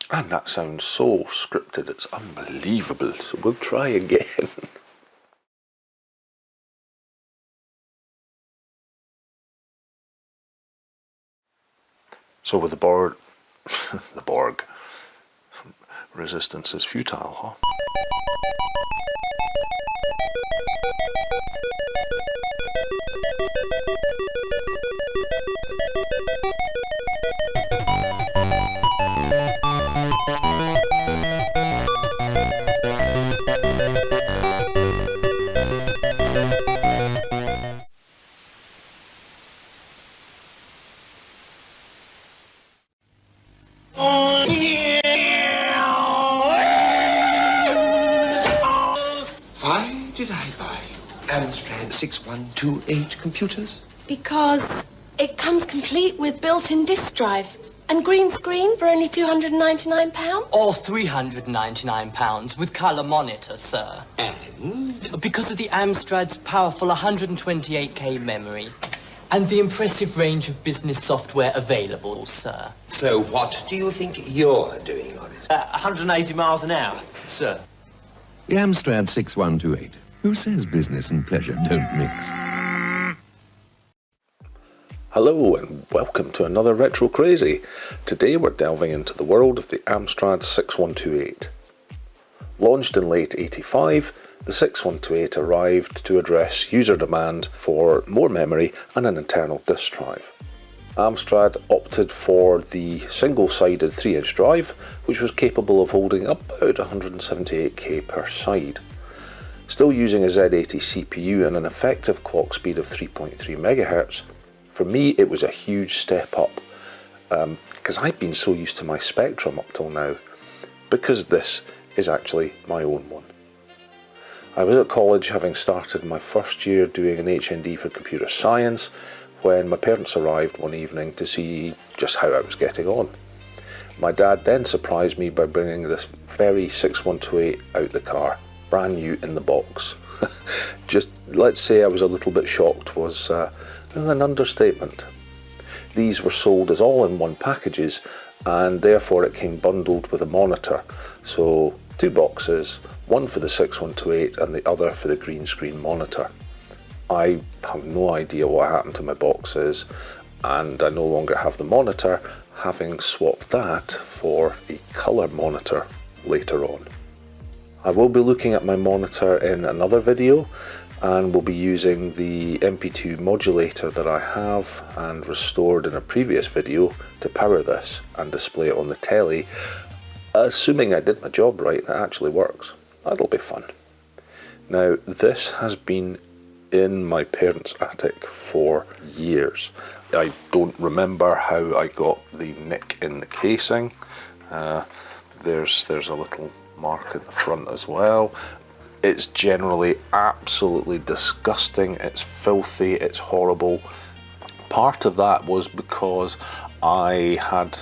And that sounds so scripted, it's unbelievable, so we'll try again. So with the Borg, the Borg, resistance is futile, huh? Why did I buy you Amstrad 6128 computers? Because it comes complete with built-in disk drive and green screen for only £299. Or £399 with colour monitor, sir. And? Because of the Amstrad's powerful 128K memory and the impressive range of business software available, sir. So what do you think you're doing on it? 180 miles an hour, sir. The Amstrad 6128. Who says business and pleasure don't mix? Hello and welcome to another Retro Crazy. Today we're delving into the world of the Amstrad 6128. Launched in late '85, the 6128 arrived to address user demand for more memory and an internal disk drive. Amstrad opted for the single-sided 3-inch drive, which was capable of holding about 178K per side. Still using a Z80 CPU and an effective clock speed of 3.3 MHz, for me it was a huge step up, because I'd been so used to my Spectrum up till now, because this is actually my own one. I was at college, having started my first year doing an HND for computer science, when my parents arrived one evening to see just how I was getting on. My dad then surprised me by bringing this very 6128 out the car, brand new in the box. Just, let's say I was a little bit shocked was an understatement. These were sold as all-in-one packages, and therefore it came bundled with a monitor. So 2 boxes, one for the 6128 and the other for the green screen monitor. I have no idea what happened to my boxes, and I no longer have the monitor, having swapped that for a colour monitor later on. I will be looking at my monitor in another video, and will be using the MP2 modulator that I have and restored in a previous video to power this and display it on the telly, assuming I did my job right and it actually works. That'll be fun. Now, this has been in my parents' attic for years. I don't remember how I got the nick in the casing. There's a little mark at the front as well. It's generally absolutely disgusting, it's filthy, it's horrible. Part of that was because I had,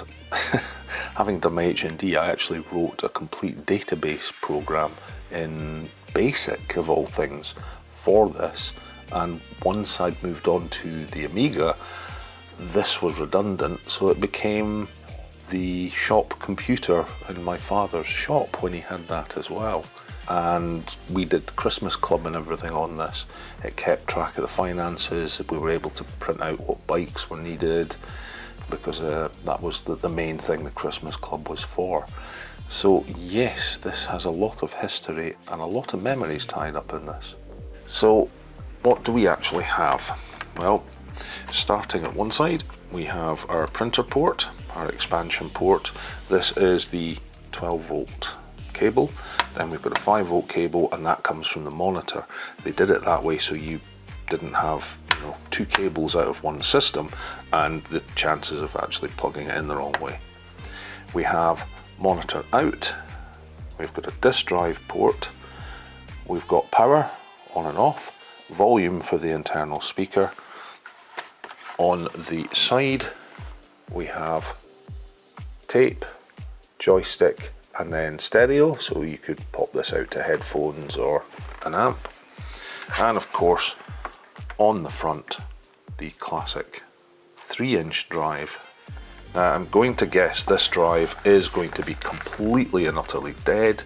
having done my HND, I actually wrote a complete database program in BASIC of all things for this, and once I'd moved on to the Amiga, this was redundant, so it became the shop computer in my father's shop when he had that as well. And we did Christmas Club and everything on this. It kept track of the finances. We were able to print out what bikes were needed, because that was the main thing the Christmas Club was for. So yes, this has a lot of history and a lot of memories tied up in this. So what do we actually have? Well, starting at one side, we have our printer port, our expansion port. This is the 12-volt cable. Then we've got a 5-volt cable, and that comes from the monitor. They did it that way so you didn't have, 2 cables out of one system and the chances of actually plugging it in the wrong way. We have monitor out, we've got a disk drive port, we've got power on and off, volume for the internal speaker. On the side we have tape, joystick, and then stereo, so you could pop this out to headphones or an amp. And of course, on the front, the classic 3-inch drive I'm going to guess this drive is going to be completely and utterly dead.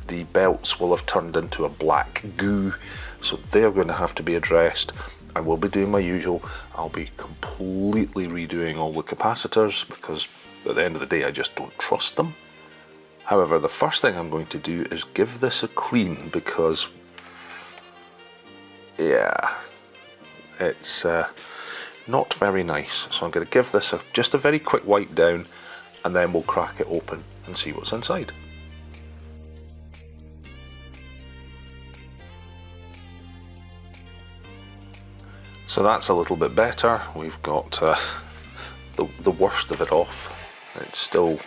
The belts will have turned into a black goo, so they're going to have to be addressed. I will be doing my usual. I'll be completely redoing all the capacitors because at the end of the day I just don't trust them. However, the first thing I'm going to do is give this a clean because, yeah, it's not very nice. So I'm going to give this just a very quick wipe down, and then we'll crack it open and see what's inside. So that's a little bit better. We've got the worst of it off. It's still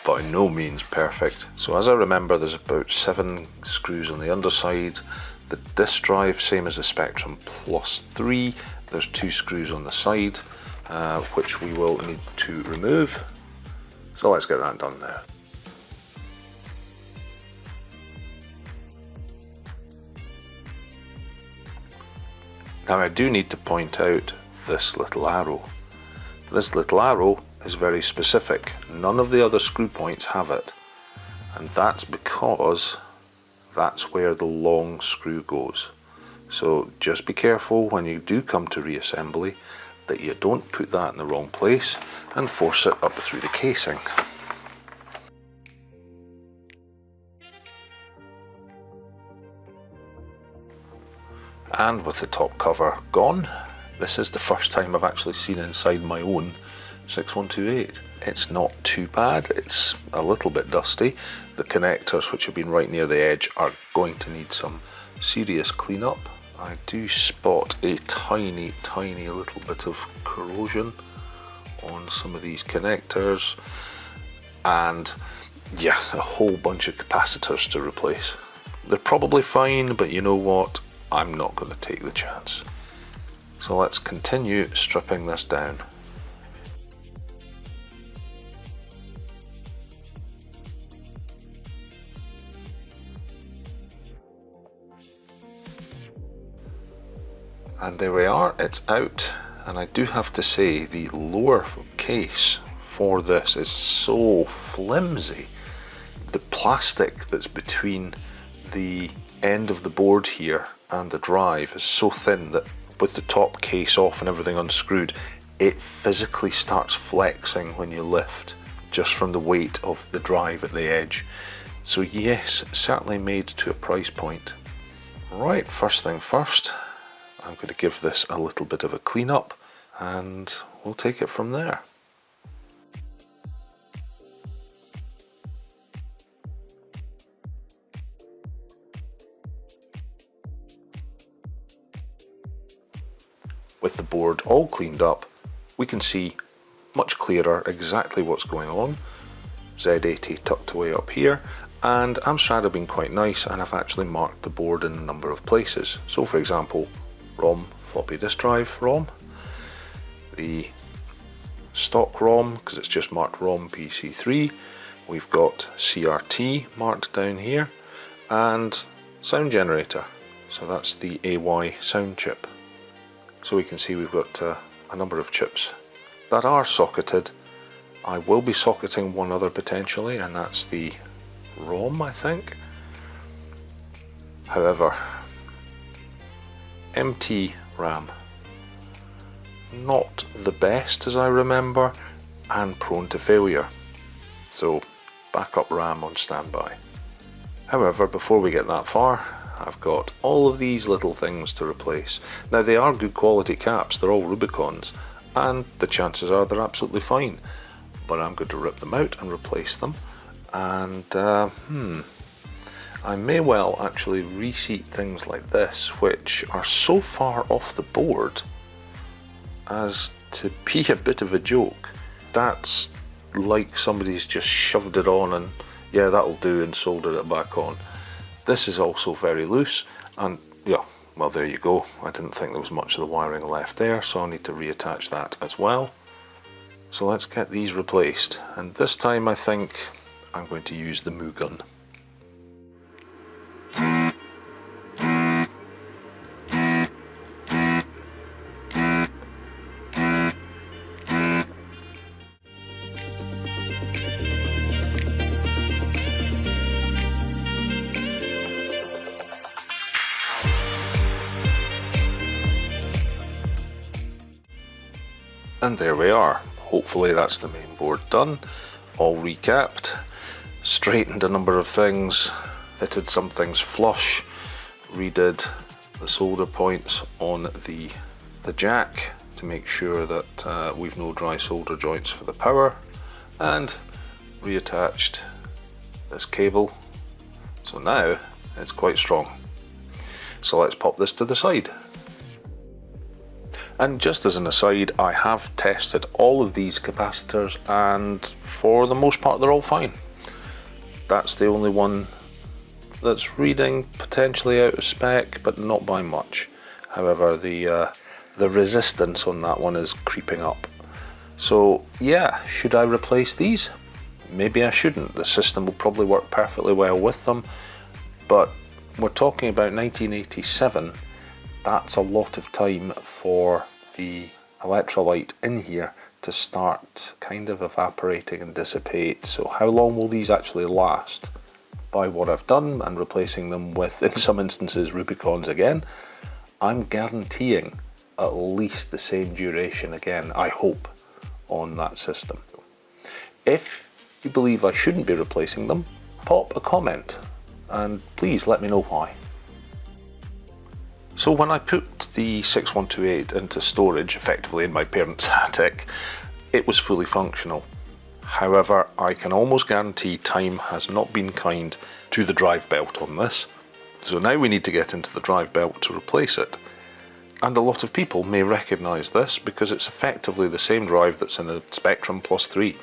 by no means perfect. So as I remember, there's about 7 screws on the underside. The disk drive, same as the Spectrum Plus 3. There's 2 screws on the side, which we will need to remove. So let's get that done now. Now I do need to point out this little arrow. This little arrow is very specific. None of the other screw points have it. And that's because that's where the long screw goes. So just be careful when you do come to reassembly that you don't put that in the wrong place and force it up through the casing. And with the top cover gone, this is the first time I've actually seen inside my own 6128. It's not too bad, it's a little bit dusty. The connectors, which have been right near the edge, are going to need some serious cleanup. I do spot a tiny little bit of corrosion on some of these connectors, and yeah, a whole bunch of capacitors to replace. They're probably fine, but you know what? I'm not going to take the chance. So let's continue stripping this down. And there we are, it's out. And I do have to say the lower case for this is so flimsy. The plastic that's between the end of the board here and the drive is so thin that with the top case off and everything unscrewed, it physically starts flexing when you lift, just from the weight of the drive at the edge. So yes, certainly made to a price point. Right, first thing first, I'm going to give this a little bit of a clean up and we'll take it from there. With the board all cleaned up, we can see much clearer exactly what's going on. Z80 tucked away up here, and Amstrad have been quite nice and have actually marked the board in a number of places. So for example, ROM, floppy disk drive ROM, the stock ROM, because it's just marked ROM PC3, we've got CRT marked down here, and sound generator, so that's the AY sound chip. So we can see we've got a number of chips that are socketed. I will be socketing one other potentially, and that's the ROM, I think. However, MT RAM, not the best as I remember, and prone to failure. So backup RAM on standby. However, before we get that far, I've got all of these little things to replace. Now they are good quality caps, they're all Rubicons, and the chances are they're absolutely fine. But I'm going to rip them out and replace them, and I may well actually reseat things like this, which are so far off the board as to be a bit of a joke. That's like somebody's just shoved it on and yeah, that'll do, and soldered it back on. This is also very loose, and yeah, well there you go. I didn't think there was much of the wiring left there, so I'll need to reattach that as well. So let's get these replaced, and this time I think I'm going to use the Moo gun. And there we are. Hopefully that's the main board done, all recapped, straightened a number of things, fitted some things flush, redid the solder points on the jack to make sure that we've no dry solder joints for the power, and reattached this cable. So now it's quite strong. So let's pop this to the side. And just as an aside, I have tested all of these capacitors and for the most part they're all fine. That's the only one that's reading potentially out of spec, but not by much. However, the resistance on that one is creeping up. So yeah, should I replace these? Maybe I shouldn't. The system will probably work perfectly well with them, but we're talking about 1987. That's a lot of time for the electrolyte in here to start kind of evaporating and dissipate. So how long will these actually last? By what I've done and replacing them with, in some instances, Rubicons again, I'm guaranteeing at least the same duration again, I hope, on that system. If you believe I shouldn't be replacing them, pop a comment and please let me know why. So when I put the 6128 into storage, effectively in my parents' attic, it was fully functional. However, I can almost guarantee time has not been kind to the drive belt on this. So now we need to get into the drive belt to replace it. And a lot of people may recognise this because it's effectively the same drive that's in a Spectrum Plus 3.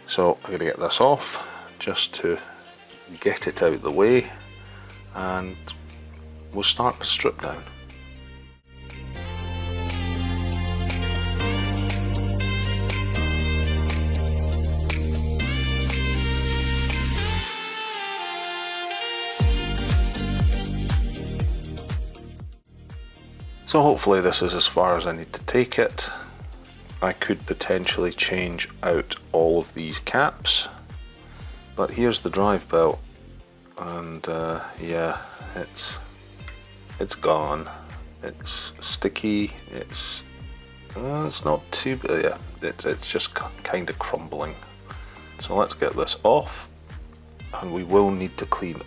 So I'm going to get this off just to get it out of the way, and we'll start to strip down. So hopefully this is as far as I need to take it. I could potentially change out all of these caps, but here's the drive belt, and yeah, it's gone. It's sticky. It's not too, yeah, it's just kind of crumbling. So let's get this off, and we will need to clean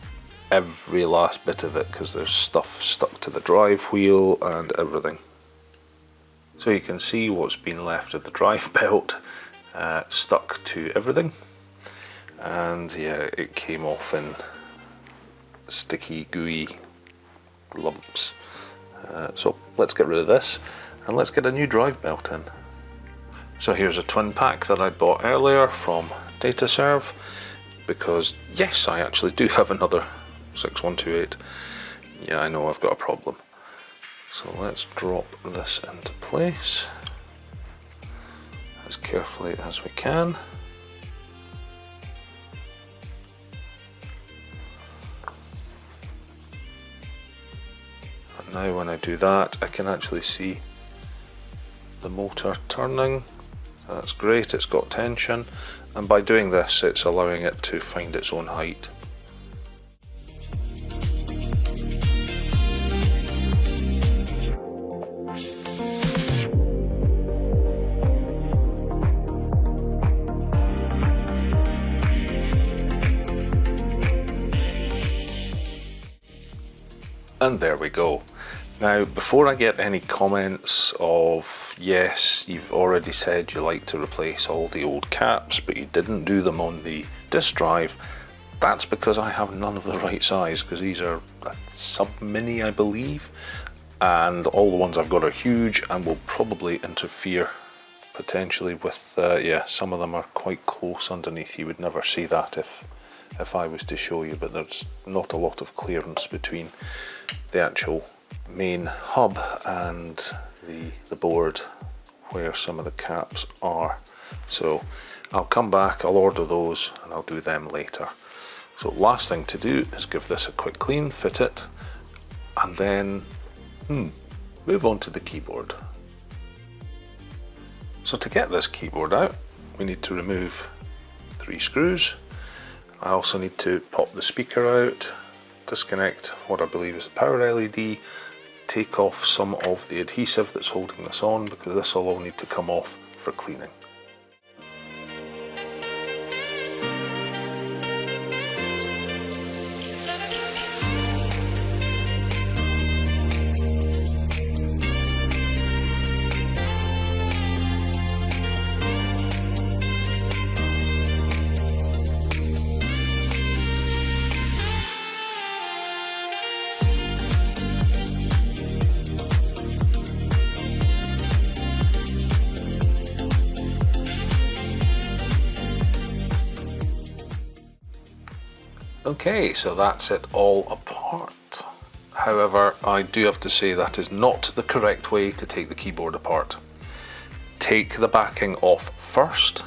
every last bit of it because there's stuff stuck to the drive wheel and everything. So you can see what's been left of the drive belt stuck to everything, and yeah, it came off in sticky, gooey lumps. So let's get rid of this and let's get a new drive belt in. So here's a twin pack that I bought earlier from DataServe, because yes, I actually do have another 6128. Yeah, I know I've got a problem. So let's drop this into place as carefully as we can. And now when I do that, I can actually see the motor turning. So that's great, it's got tension, and by doing this it's allowing it to find its own height. And there we go. Now, before I get any comments of, yes, you've already said you like to replace all the old caps, but you didn't do them on the disk drive, that's because I have none of the right size, because these are a sub-mini, I believe, and all the ones I've got are huge and will probably interfere potentially with, yeah, some of them are quite close underneath. You would never see that if I was to show you, but there's not a lot of clearance between the actual main hub and the board where some of the caps are. So I'll come back, I'll order those and I'll do them later. So last thing to do is give this a quick clean, fit it, and then move on to the keyboard. So to get this keyboard out, we need to remove 3 screws. I also need to pop the speaker out, disconnect what I believe is a power LED, take off some of the adhesive that's holding this on, because this will all need to come off for cleaning. Okay, so that's it all apart. However, I do have to say that is not the correct way to take the keyboard apart. Take the backing off first.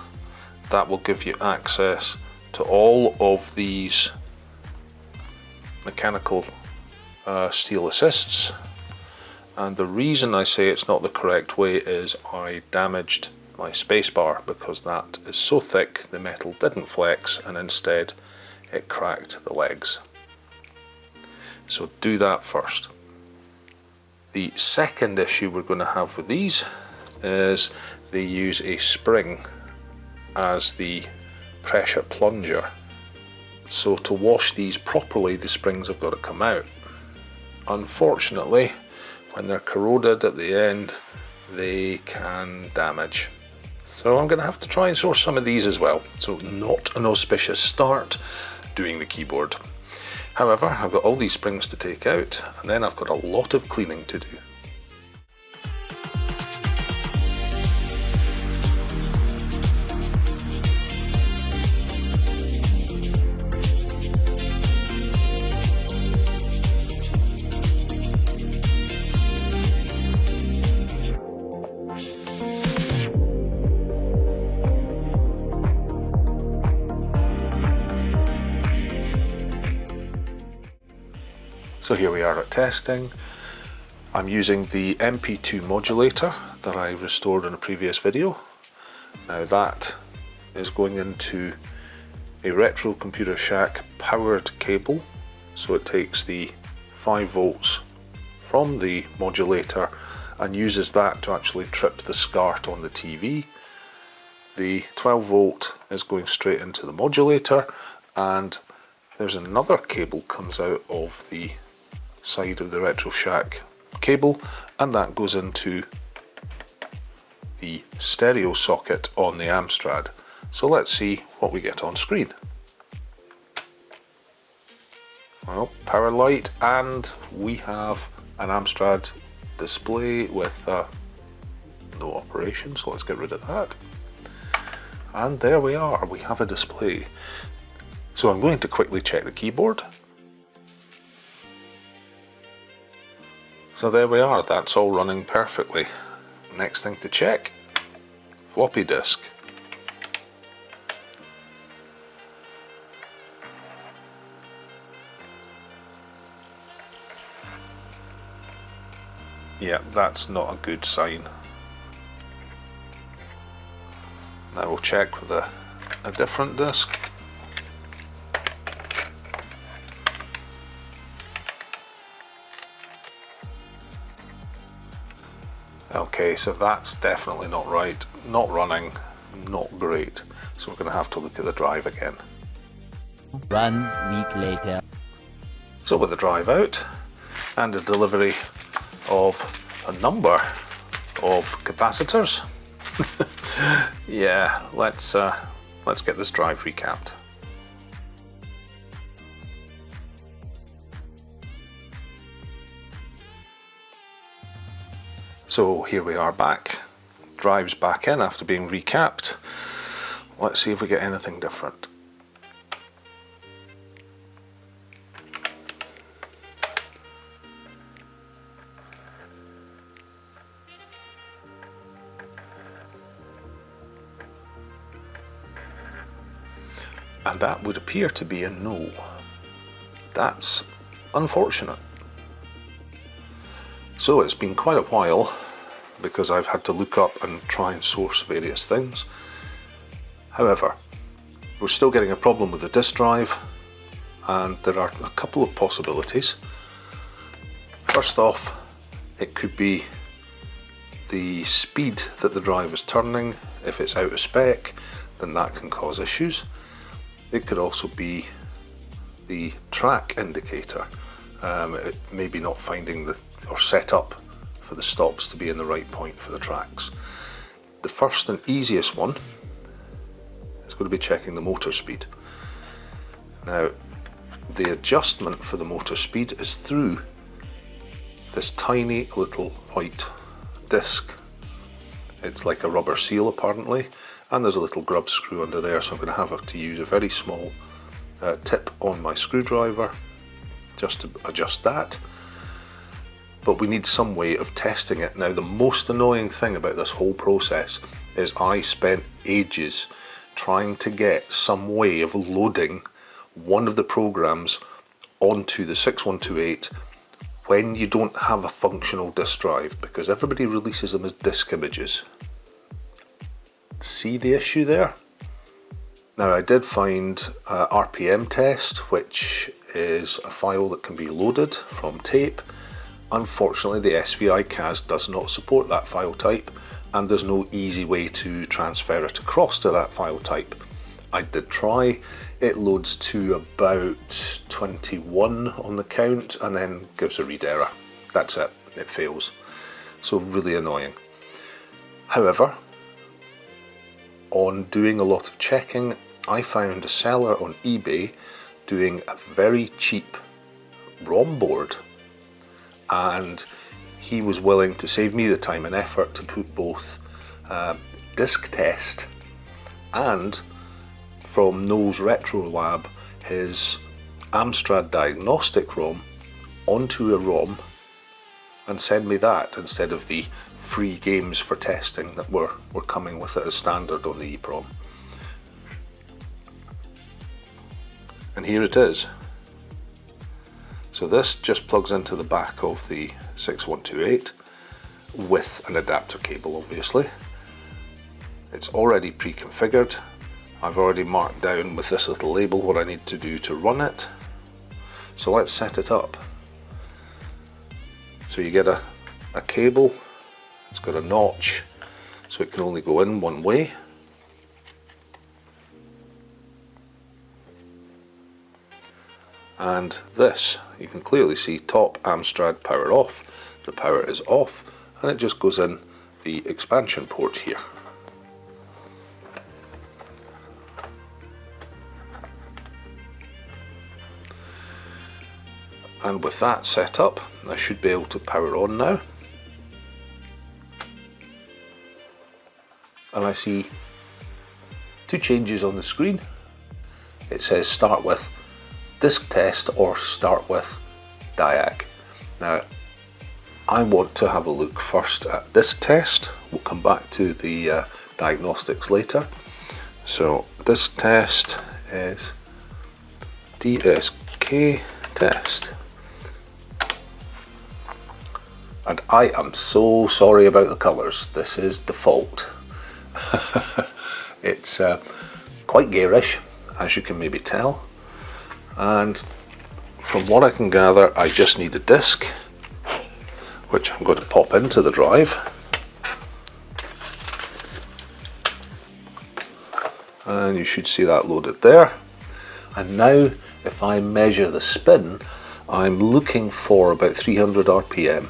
That will give you access to all of these mechanical steel assists. And the reason I say it's not the correct way is I damaged my spacebar because that is so thick the metal didn't flex and instead it cracked the legs. So do that first. The second issue we're going to have with these is they use a spring as the pressure plunger. So to wash these properly, the springs have got to come out. Unfortunately, when they're corroded at the end, they can damage. So I'm going to have to try and source some of these as well. So not an auspicious start doing the keyboard. However, I've got all these springs to take out, and then I've got a lot of cleaning to do. So here we are at testing. I'm using the MP2 modulator that I restored in a previous video. Now that is going into a Retro Computer Shack powered cable. So it takes the 5 volts from the modulator and uses that to actually trip the SCART on the TV. The 12 volt is going straight into the modulator, and there's another cable comes out of the side of the Retro Shack cable, and that goes into the stereo socket on the Amstrad. So let's see what we get on screen. Well, power light, and we have an Amstrad display with no operation, so let's get rid of that. And there we are, we have a display. So I'm going to quickly check the keyboard. So there we are, that's all running perfectly. Next thing to check, floppy disk. Yeah, that's not a good sign. Now we'll check with a different disk. Okay, so that's definitely not right, not running, not great. So we're going to have to look at the drive again. 1 week later. So with the drive out and a delivery of a number of capacitors, yeah, let's get this drive recapped. So here we are back, drive's back in after being recapped. Let's see if we get anything different. And that would appear to be a no. That's unfortunate. So it's been quite a while because I've had to look up and try and source various things. However, we're still getting a problem with the disk drive, and there are a couple of possibilities. First off, it could be the speed that the drive is turning. If it's out of spec, then that can cause issues. It could also be the track indicator. It may be not finding or set up for the stops to be in the right point for the tracks. The first and easiest one is going to be checking the motor speed. Now, the adjustment for the motor speed is through this tiny little white disc. It's like a rubber seal apparently, and there's a little grub screw under there, so I'm going to have to use a very small tip on my screwdriver just to adjust that. But we need some way of testing it. Now, the most annoying thing about this whole process is I spent ages trying to get some way of loading one of the programs onto the 6128 when you don't have a functional disk drive, because everybody releases them as disk images. See the issue there? Now, I did find RPM test, which is a file that can be loaded from tape. Unfortunately, the SVI CAS does not support that file type, and there's no easy way to transfer it across to that file type. I did try. It loads to about 21 on the count and then gives a read error. That's it, it fails. So really annoying. However, on doing a lot of checking, I found a seller on eBay doing a very cheap ROM board, and he was willing to save me the time and effort to put both disk test and from Noel's Retro Lab his Amstrad Diagnostic ROM onto a ROM and send me that instead of the free games for testing that were coming with it as standard on the EEPROM. And here it is. So this just plugs into the back of the 6128 with an adapter cable, obviously. It's already pre-configured. I've already marked down with this little label what I need to do to run it. So let's set it up. So you get a cable, it's got a notch, so it can only go in one way. And this, you can clearly see top Amstrad power off, the power is off, and it just goes in the expansion port here. And with that set up, I should be able to power on now. And I see two changes on the screen. It says start with disk test or start with diag. Now, I want to have a look first at disk test. We'll come back to the diagnostics later. So disk test is DSK test. And I am so sorry about the colours. This is default. It's quite garish, as you can maybe tell. And from what I can gather, I just need a disk, which I'm going to pop into the drive. And you should see that loaded there. And now, if I measure the spin, I'm looking for about 300 RPM.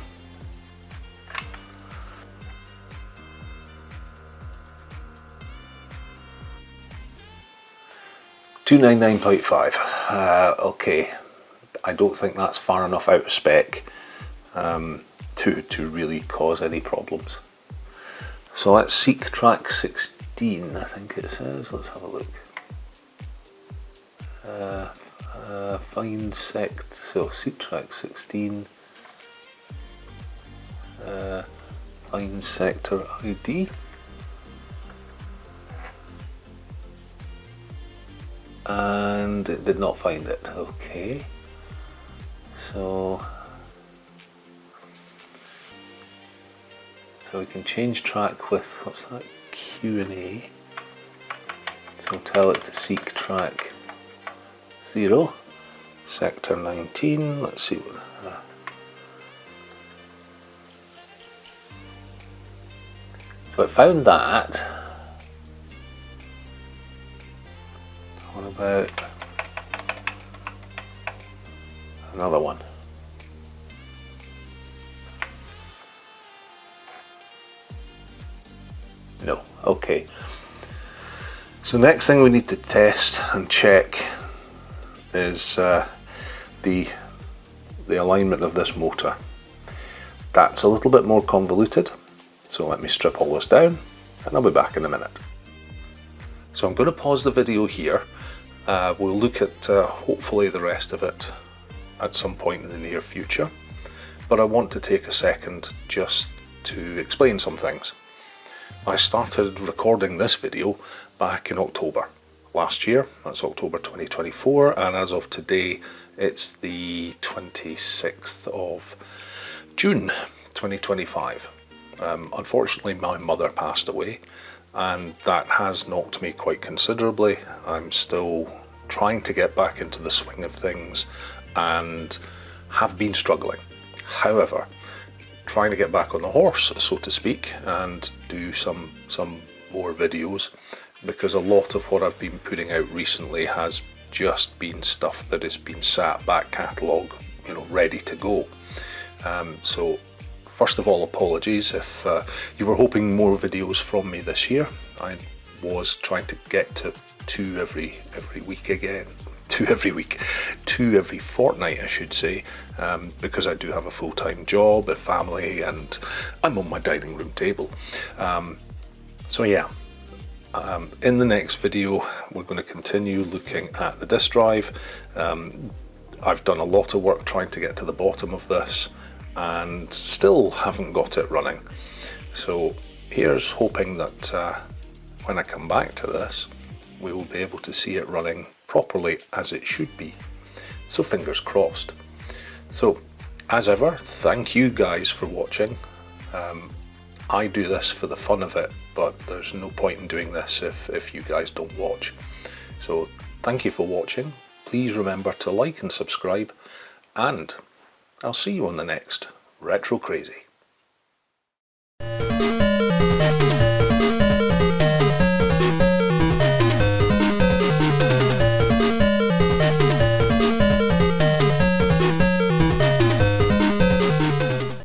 $299.5. Okay, I don't think that's far enough out of spec to really cause any problems. So let's seek track 16, I think it says. Let's have a look. Find sect, so seek track 16. Find sector ID. And it did not find it. Okay, so we can change track with, what's that, Q&A. So we'll tell it to seek track 0, sector 19. Let's see what So I found that. What about another one? No. Okay. So next thing we need to test and check is the alignment of this motor. That's a little bit more convoluted, so let me strip all this down and I'll be back in a minute. So I'm going to pause the video here. We'll look at hopefully the rest of it at some point in the near future, but I want to take a second just to explain some things. I started recording this video back in October last year, that's October 2024, and as of today it's the 26th of June 2025. Unfortunately my mother passed away and that has knocked me quite considerably. I'm still trying to get back into the swing of things and have been struggling. However, trying to get back on the horse, so to speak, and do some more videos, because a lot of what I've been putting out recently has just been stuff that has been sat back catalogue, you know, ready to go. So first of all, apologies if you were hoping more videos from me this year. I was trying to get to two every week again. Two every fortnight I should say, because I do have a full-time job, a family, and I'm on my dining room table. So yeah, in the next video we're going to continue looking at the disk drive. I've done a lot of work trying to get to the bottom of this and still haven't got it running. So here's hoping that when I come back to this we will be able to see it running properly as it should be. So fingers crossed. So as ever, thank you guys for watching. I do this for the fun of it, but there's no point in doing this if you guys don't watch. So thank you for watching. Please remember to like and subscribe, and I'll see you on the next Retro Crazy.